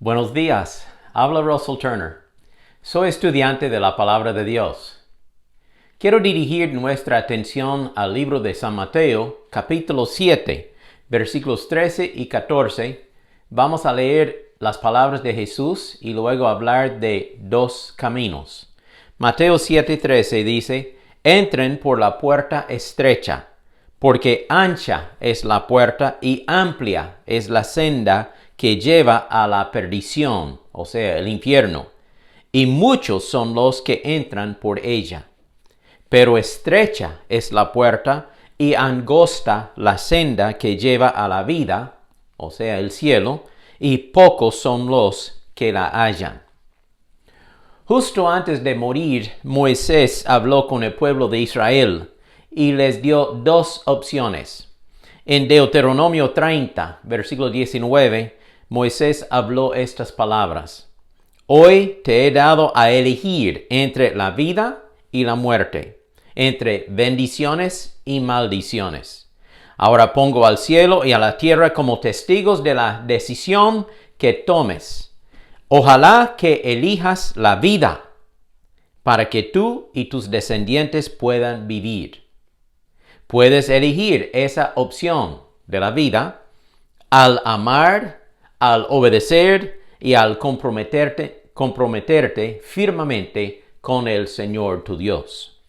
Buenos días, habla Russell Turner. Soy estudiante de la Palabra de Dios. Quiero dirigir nuestra atención al libro de San Mateo, capítulo 7, versículos 13 y 14. Vamos a leer las palabras de Jesús y luego hablar de dos caminos. Mateo 7:13 dice: Entren por la puerta estrecha, porque ancha es la puerta y amplia es la senda que lleva a la perdición, o sea, el infierno, y muchos son los que entran por ella. Pero estrecha es la puerta y angosta la senda que lleva a la vida, o sea, el cielo, y pocos son los que la hallan. Justo antes de morir, Moisés habló con el pueblo de Israel y les dio dos opciones. En Deuteronomio 30, versículo 19, Moisés habló estas palabras: Hoy te he dado a elegir entre la vida y la muerte, entre bendiciones y maldiciones. Ahora pongo al cielo y a la tierra como testigos de la decisión que tomes. Ojalá que elijas la vida, para que tú y tus descendientes puedan vivir. Puedes elegir esa opción de la vida al amar, al obedecer y al comprometerte firmemente con el Señor tu Dios.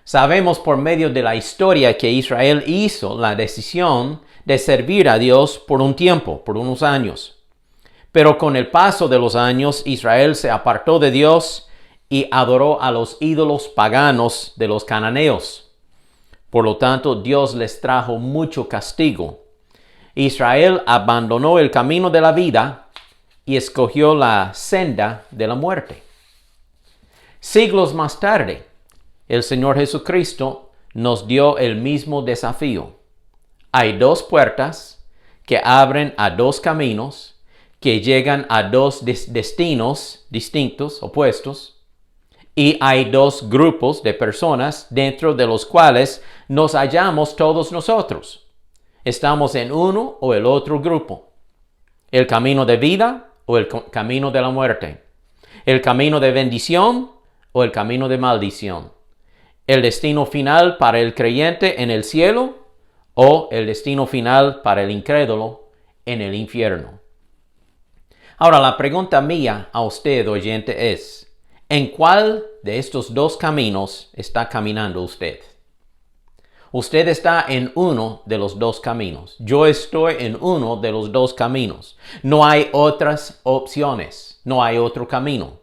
Sabemos por medio de la historia que Israel hizo la decisión de servir a Dios por un tiempo, por unos años. Pero con el paso de los años, Israel se apartó de Dios y adoró a los ídolos paganos de los cananeos. Por lo tanto, Dios les trajo mucho castigo. Israel abandonó el camino de la vida y escogió la senda de la muerte. Siglos más tarde, el Señor Jesucristo nos dio el mismo desafío. Hay dos puertas que abren a dos caminos que llegan a dos destinos distintos, opuestos, y hay dos grupos de personas dentro de los cuales nos hallamos todos nosotros. Estamos en uno o el otro grupo. El camino de vida o el camino de la muerte. El camino de bendición o el camino de maldición. El destino final para el creyente en el cielo o el destino final para el incrédulo en el infierno. Ahora, la pregunta mía a usted, oyente, es: ¿en cuál de estos dos caminos está caminando usted? Usted está en uno de los dos caminos. Yo estoy en uno de los dos caminos. No hay otras opciones. No hay otro camino.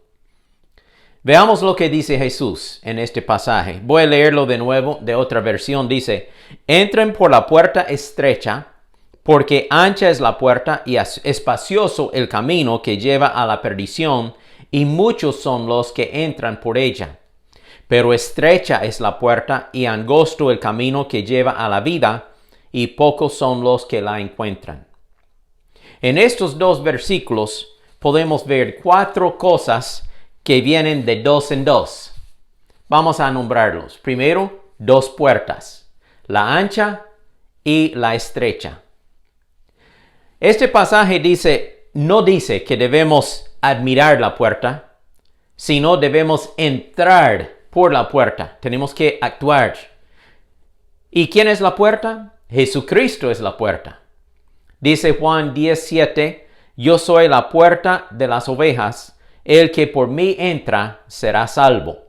Veamos lo que dice Jesús en este pasaje. Voy a leerlo de nuevo de otra versión. Dice: Entren por la puerta estrecha, porque ancha es la puerta y espacioso el camino que lleva a la perdición, y muchos son los que entran por ella. Pero estrecha es la puerta y angosto el camino que lleva a la vida, y pocos son los que la encuentran. En estos dos versículos podemos ver cuatro cosas que vienen de dos en dos. Vamos a nombrarlos. Primero, dos puertas: la ancha y la estrecha. Este pasaje no dice que debemos admirar la puerta, sino debemos entrar por la puerta. Tenemos que actuar. ¿Y quién es la puerta? Jesucristo es la puerta. Dice Juan 10:7: Yo soy la puerta de las ovejas. El que por mí entra será salvo.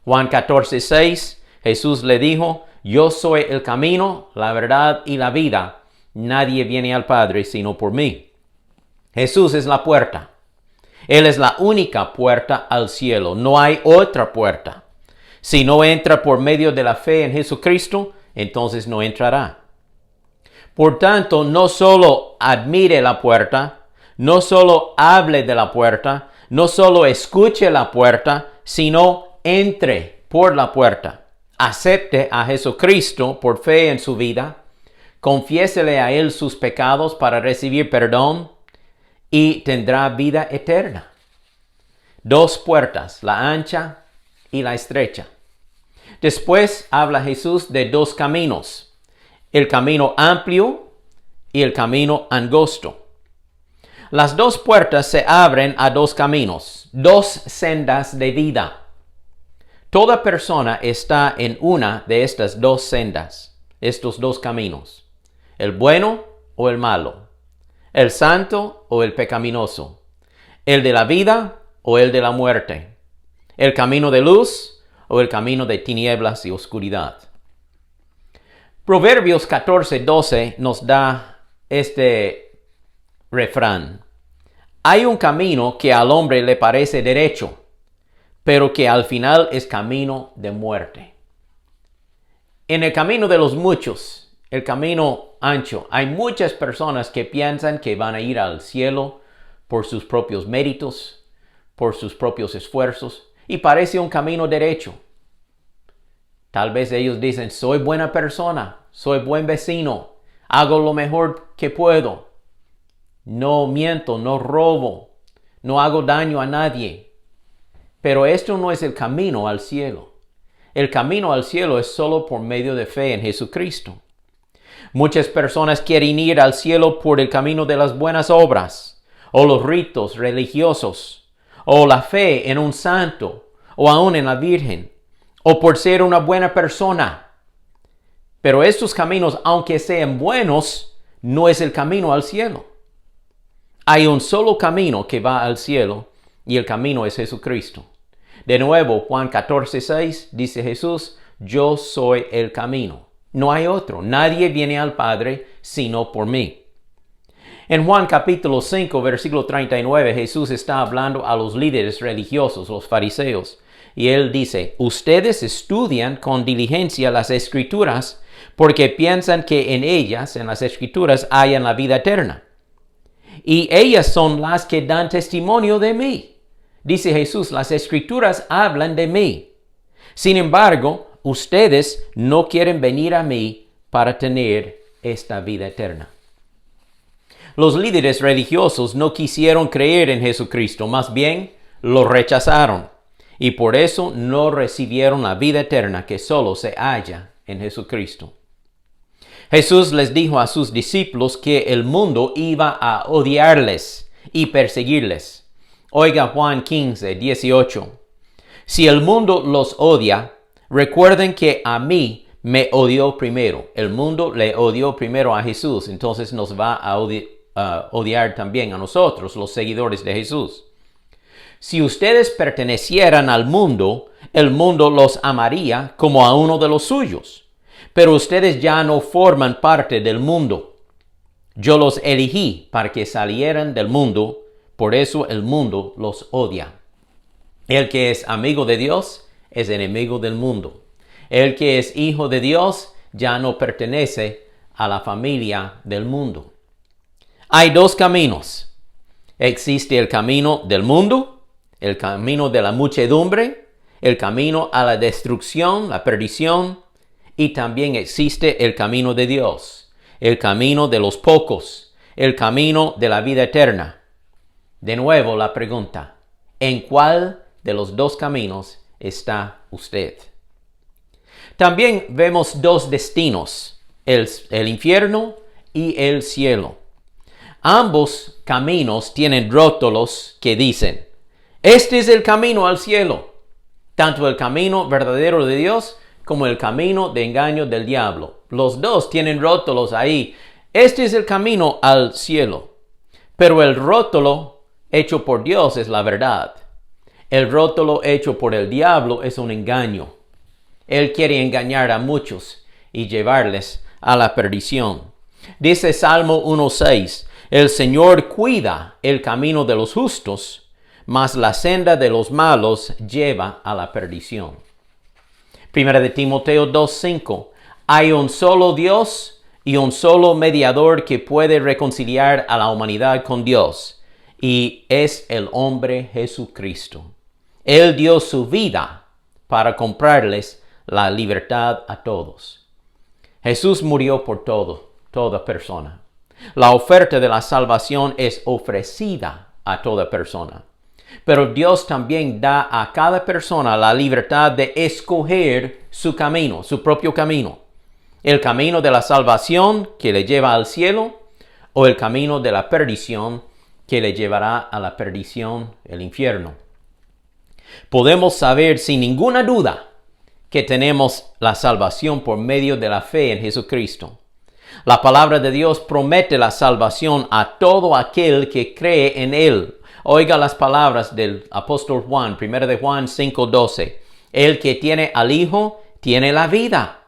Juan 14:6: Jesús le dijo: Yo soy el camino, la verdad y la vida. Nadie viene al Padre sino por mí. Jesús es la puerta. Él es la única puerta al cielo. No hay otra puerta. Si no entra por medio de la fe en Jesucristo, entonces no entrará. Por tanto, no solo admire la puerta, no solo hable de la puerta, no solo escuche la puerta, sino entre por la puerta. Acepte a Jesucristo por fe en su vida. Confiésele a Él sus pecados para recibir perdón y tendrá vida eterna. Dos puertas, la ancha y la estrecha. Después habla Jesús de dos caminos: el camino amplio y el camino angosto. Las dos puertas se abren a dos caminos, dos sendas de vida. Toda persona está en una de estas dos sendas, estos dos caminos, el bueno o el malo, el santo o el pecaminoso, el de la vida o el de la muerte, el camino de luz o el camino de tinieblas y oscuridad. Proverbios 14:12 nos da este refrán. Hay un camino que al hombre le parece derecho, pero que al final es camino de muerte. En el camino de los muchos, el camino ancho, hay muchas personas que piensan que van a ir al cielo por sus propios méritos, por sus propios esfuerzos, y parece un camino derecho. Tal vez ellos dicen, soy buena persona, soy buen vecino, hago lo mejor que puedo, no miento, no robo, no hago daño a nadie. Pero esto no es el camino al cielo. El camino al cielo es solo por medio de fe en Jesucristo. Muchas personas quieren ir al cielo por el camino de las buenas obras, o los ritos religiosos, o la fe en un santo, o aún en la Virgen, o por ser una buena persona. Pero estos caminos, aunque sean buenos, no es el camino al cielo. Hay un solo camino que va al cielo, y el camino es Jesucristo. De nuevo, Juan 14:6 dice Jesús, yo soy el camino. No hay otro. Nadie viene al Padre sino por mí. En Juan capítulo 5, versículo 39, Jesús está hablando a los líderes religiosos, los fariseos. Y él dice, ustedes estudian con diligencia las Escrituras porque piensan que en ellas, en las Escrituras, hayan la vida eterna. Y ellas son las que dan testimonio de mí. Dice Jesús, las Escrituras hablan de mí. Sin embargo, ustedes no quieren venir a mí para tener esta vida eterna. Los líderes religiosos no quisieron creer en Jesucristo, más bien lo rechazaron. Y por eso no recibieron la vida eterna que solo se halla en Jesucristo. Jesús les dijo a sus discípulos que el mundo iba a odiarles y perseguirles. Oiga Juan 15:18. Si el mundo los odia, recuerden que a mí me odió primero. El mundo le odió primero a Jesús, entonces nos va a odiar también a nosotros, los seguidores de Jesús. Si ustedes pertenecieran al mundo, el mundo los amaría como a uno de los suyos. Pero ustedes ya no forman parte del mundo. Yo los elegí para que salieran del mundo, por eso el mundo los odia. El que es amigo de Dios es enemigo del mundo. El que es hijo de Dios ya no pertenece a la familia del mundo. Hay dos caminos. Existe el camino del mundo, el camino de la muchedumbre, el camino a la destrucción, la perdición, y también existe el camino de Dios, el camino de los pocos, el camino de la vida eterna. De nuevo la pregunta, ¿en cuál de los dos caminos está usted? También vemos dos destinos, el infierno y el cielo. Ambos caminos tienen rótulos que dicen, este es el camino al cielo, tanto el camino verdadero de Dios como el camino de engaño del diablo. Los dos tienen rótulos ahí. Este es el camino al cielo. Pero el rótulo hecho por Dios es la verdad. El rótulo hecho por el diablo es un engaño. Él quiere engañar a muchos y llevarles a la perdición. Dice Salmo 1:6, el Señor cuida el camino de los justos, mas la senda de los malos lleva a la perdición. Primera de Timoteo 2:5. Hay un solo Dios y un solo mediador que puede reconciliar a la humanidad con Dios, y es el hombre Jesucristo. Él dio su vida para comprarles la libertad a todos. Jesús murió por toda persona. La oferta de la salvación es ofrecida a toda persona. Pero Dios también da a cada persona la libertad de escoger su camino, su propio camino. El camino de la salvación que le lleva al cielo o el camino de la perdición que le llevará a la perdición, el infierno. Podemos saber sin ninguna duda que tenemos la salvación por medio de la fe en Jesucristo. La palabra de Dios promete la salvación a todo aquel que cree en Él. Oiga las palabras del apóstol Juan, 1 de Juan 5:12. El que tiene al Hijo, tiene la vida.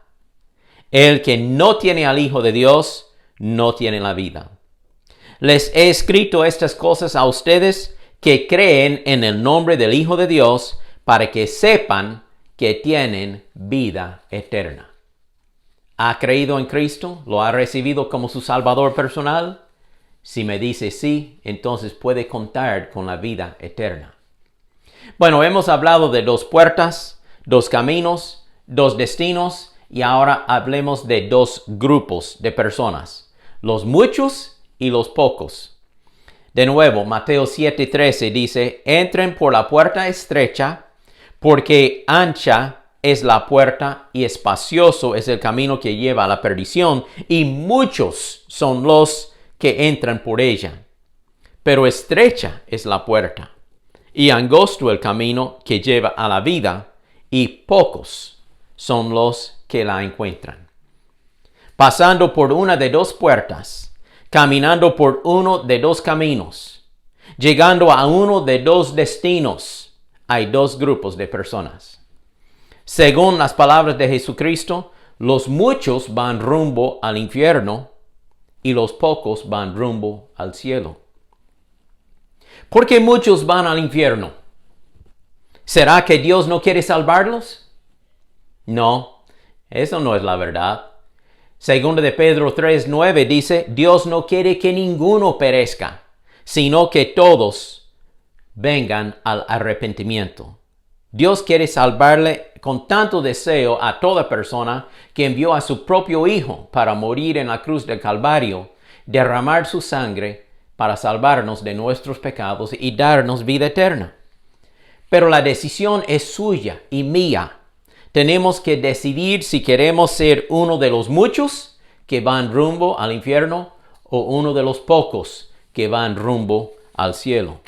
El que no tiene al Hijo de Dios, no tiene la vida. Les he escrito estas cosas a ustedes que creen en el nombre del Hijo de Dios, para que sepan que tienen vida eterna. ¿Ha creído en Cristo? ¿Lo ha recibido como su Salvador personal? Si me dice sí, entonces puede contar con la vida eterna. Bueno, hemos hablado de 2 puertas, 2 caminos, 2 destinos, y ahora hablemos de 2 grupos de personas, los muchos y los pocos. De nuevo, Mateo 7:13 dice, entren por la puerta estrecha, porque ancha es la puerta y espacioso es el camino que lleva a la perdición, y muchos son los que entran por ella. Pero estrecha es la puerta, y angosto el camino que lleva a la vida, y pocos son los que la encuentran. Pasando por una de 2 puertas, caminando por uno de 2 caminos, llegando a uno de 2 destinos, hay 2 grupos de personas. Según las palabras de Jesucristo, los muchos van rumbo al infierno y los pocos van rumbo al cielo. ¿Por qué muchos van al infierno? ¿Será que Dios no quiere salvarlos? No, eso no es la verdad. Segundo de Pedro 3:9 dice, Dios no quiere que ninguno perezca, sino que todos vengan al arrepentimiento. Dios quiere salvarle con tanto deseo a toda persona que envió a su propio Hijo para morir en la cruz del Calvario, derramar su sangre para salvarnos de nuestros pecados y darnos vida eterna. Pero la decisión es suya y mía. Tenemos que decidir si queremos ser uno de los muchos que van rumbo al infierno o uno de los pocos que van rumbo al cielo.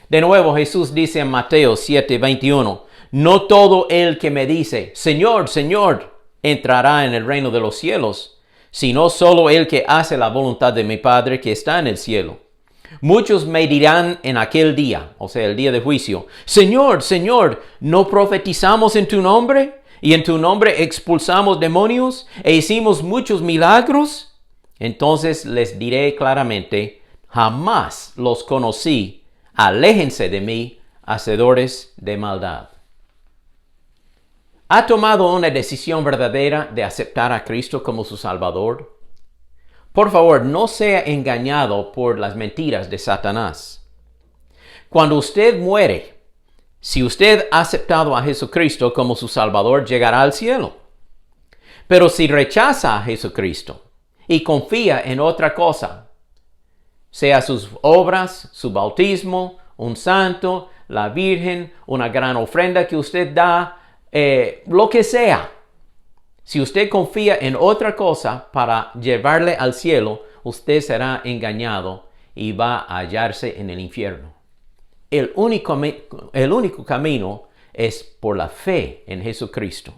De nuevo, Jesús dice en Mateo 7:21, no todo el que me dice, Señor, Señor, entrará en el reino de los cielos, sino solo el que hace la voluntad de mi Padre que está en el cielo. Muchos me dirán en aquel día, o sea, el día de juicio, Señor, Señor, ¿no profetizamos en tu nombre? ¿Y en tu nombre expulsamos demonios e hicimos muchos milagros? Entonces les diré claramente, jamás los conocí. Aléjense de mí, hacedores de maldad. ¿Ha tomado una decisión verdadera de aceptar a Cristo como su Salvador? Por favor, no sea engañado por las mentiras de Satanás. Cuando usted muere, si usted ha aceptado a Jesucristo como su Salvador, llegará al cielo. Pero si rechaza a Jesucristo y confía en otra cosa, sea sus obras, su bautismo, un santo, la Virgen, una gran ofrenda que usted da, lo que sea. Si usted confía en otra cosa para llevarle al cielo, usted será engañado y va a hallarse en el infierno. El único camino es por la fe en Jesucristo.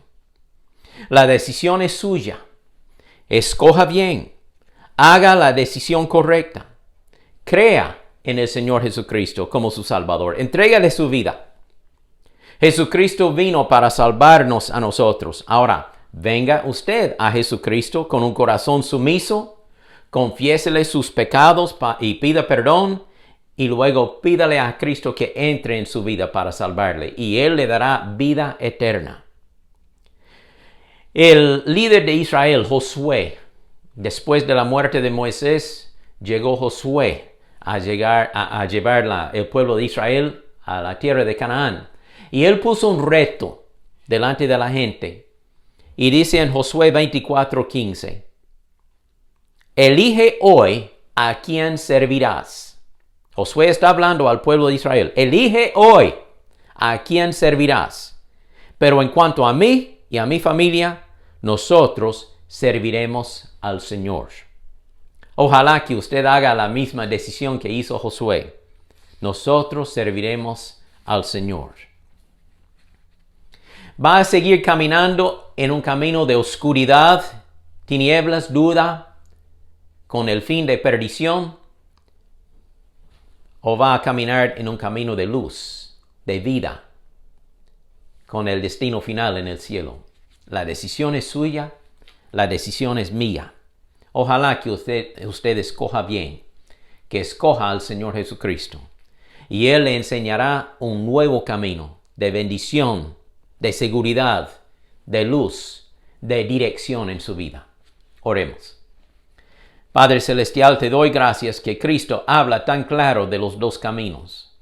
La decisión es suya. Escoja bien. Haga la decisión correcta. Crea en el Señor Jesucristo como su Salvador. Entrégale su vida. Jesucristo vino para salvarnos a nosotros. Ahora, venga usted a Jesucristo con un corazón sumiso, confiésele sus pecados y pida perdón, y luego pídale a Cristo que entre en su vida para salvarle, y Él le dará vida eterna. El líder de Israel, Josué, después de la muerte de Moisés, llegó Josué a llevar el pueblo de Israel a la tierra de Canaán. Y él puso un reto delante de la gente. Y dice en Josué 24:15, elige hoy a quién servirás. Josué está hablando al pueblo de Israel. Elige hoy a quién servirás. Pero en cuanto a mí y a mi familia, nosotros serviremos al Señor. Ojalá que usted haga la misma decisión que hizo Josué. Nosotros serviremos al Señor. ¿Va a seguir caminando en un camino de oscuridad, tinieblas, duda, con el fin de perdición? ¿O va a caminar en un camino de luz, de vida, con el destino final en el cielo? La decisión es suya, la decisión es mía. Ojalá que usted escoja bien, que escoja al Señor Jesucristo. Y Él le enseñará un nuevo camino de bendición, de seguridad, de luz, de dirección en su vida. Oremos. Padre Celestial, te doy gracias que Cristo habla tan claro de los dos caminos.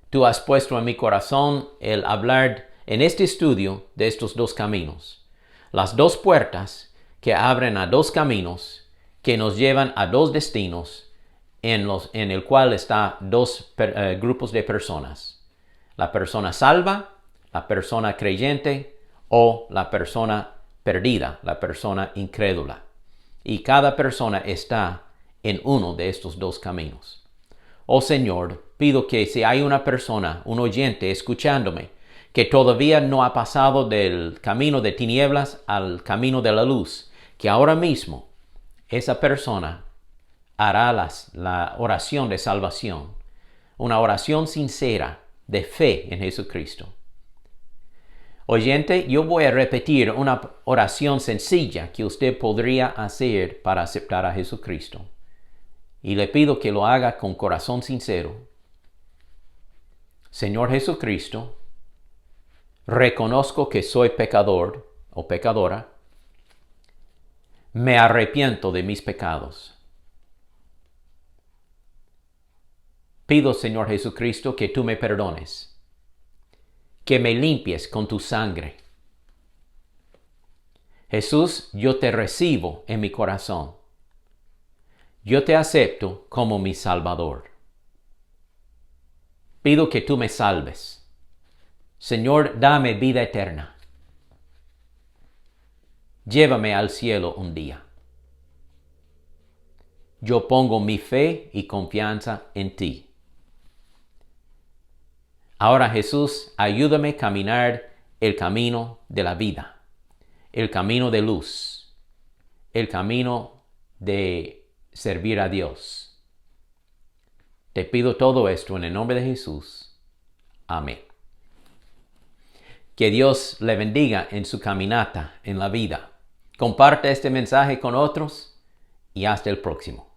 Tú has puesto en mi corazón el hablar en este estudio de estos dos caminos. Las dos puertas que abren a dos caminos que nos llevan a dos destinos en el cual están dos grupos de personas. La persona salva, la persona creyente o la persona perdida, la persona incrédula. Y cada persona está en uno de estos dos caminos. Oh Señor, pido que si hay una persona, un oyente escuchándome, que todavía no ha pasado del camino de tinieblas al camino de la luz, que ahora mismo esa persona hará la oración de salvación, una oración sincera de fe en Jesucristo. Oyente, yo voy a repetir una oración sencilla que usted podría hacer para aceptar a Jesucristo. Y le pido que lo haga con corazón sincero. Señor Jesucristo, reconozco que soy pecador o pecadora. Me arrepiento de mis pecados. Pido, Señor Jesucristo, que tú me perdones, que me limpies con tu sangre. Jesús, yo te recibo en mi corazón. Yo te acepto como mi Salvador. Pido que tú me salves. Señor, dame vida eterna. Llévame al cielo un día. Yo pongo mi fe y confianza en ti. Ahora, Jesús, ayúdame a caminar el camino de la vida, el camino de luz, el camino de servir a Dios. Te pido todo esto en el nombre de Jesús. Amén. Que Dios le bendiga en su caminata en la vida. Comparte este mensaje con otros y hasta el próximo.